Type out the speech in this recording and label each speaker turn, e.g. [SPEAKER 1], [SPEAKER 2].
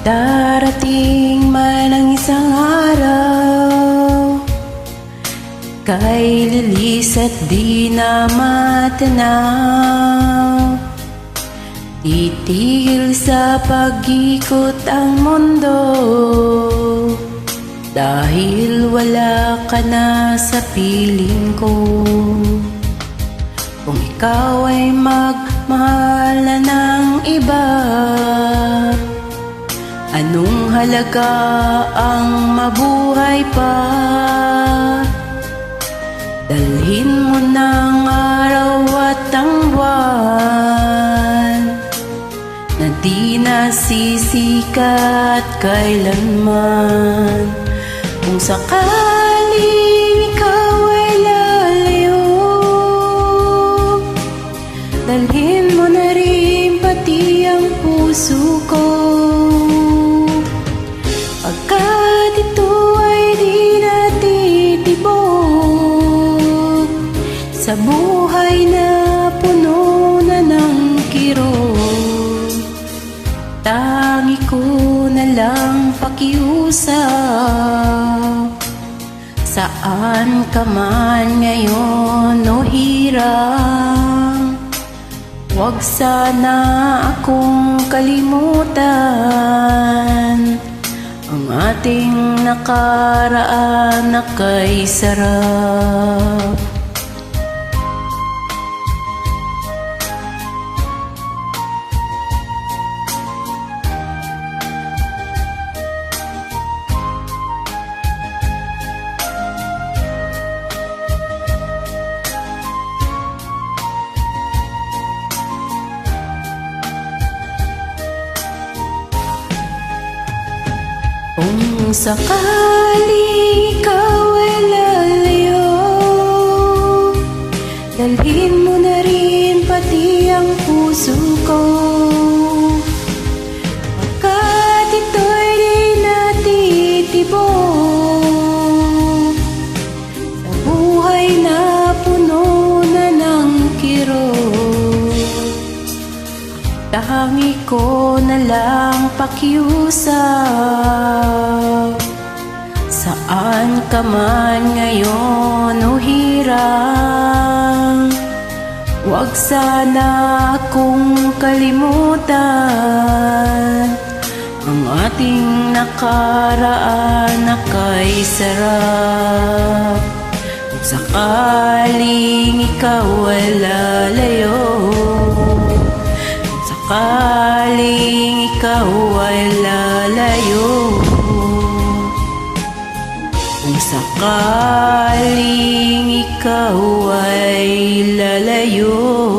[SPEAKER 1] Darating man ang isang araw, kay lilis at di na matanaw. Titigil sa pag-ikot ang mundo, dahil wala ka na sa piling ko. Kung ikaw ay magmahal na ng iba, anong halaga ang mabuhay pa? Dalhin mo ng araw at ang buwan, na di nasisikat kailanman. Kung sakaling ikaw ay lalayo, dalhin mo na rin pati ang puso ko. Pagkat ito ay di natitibok sa buhay na puno na ng kirot, tangi ko na lang pakiusap. Saan ka man ngayon o hirang, huwag sana akong kalimutan. Ang ating nakaraan na kay sarap. Kung sakali ikaw ay lalayo, dalhin mo na rin pati ang puso ko. Pagkat ito'y di natitibok sa buhay na puno na ng kirot, tangi ko na lang pakiusap. Saan ka man ngayon o hirang, huwag sana akong kalimutan. Ang ating nakaraan na kay sarap. Kung sakaling ikaw ay lalayo, sakaling ikaw ay lalayo, kung sakaling ikaw ay lalayo.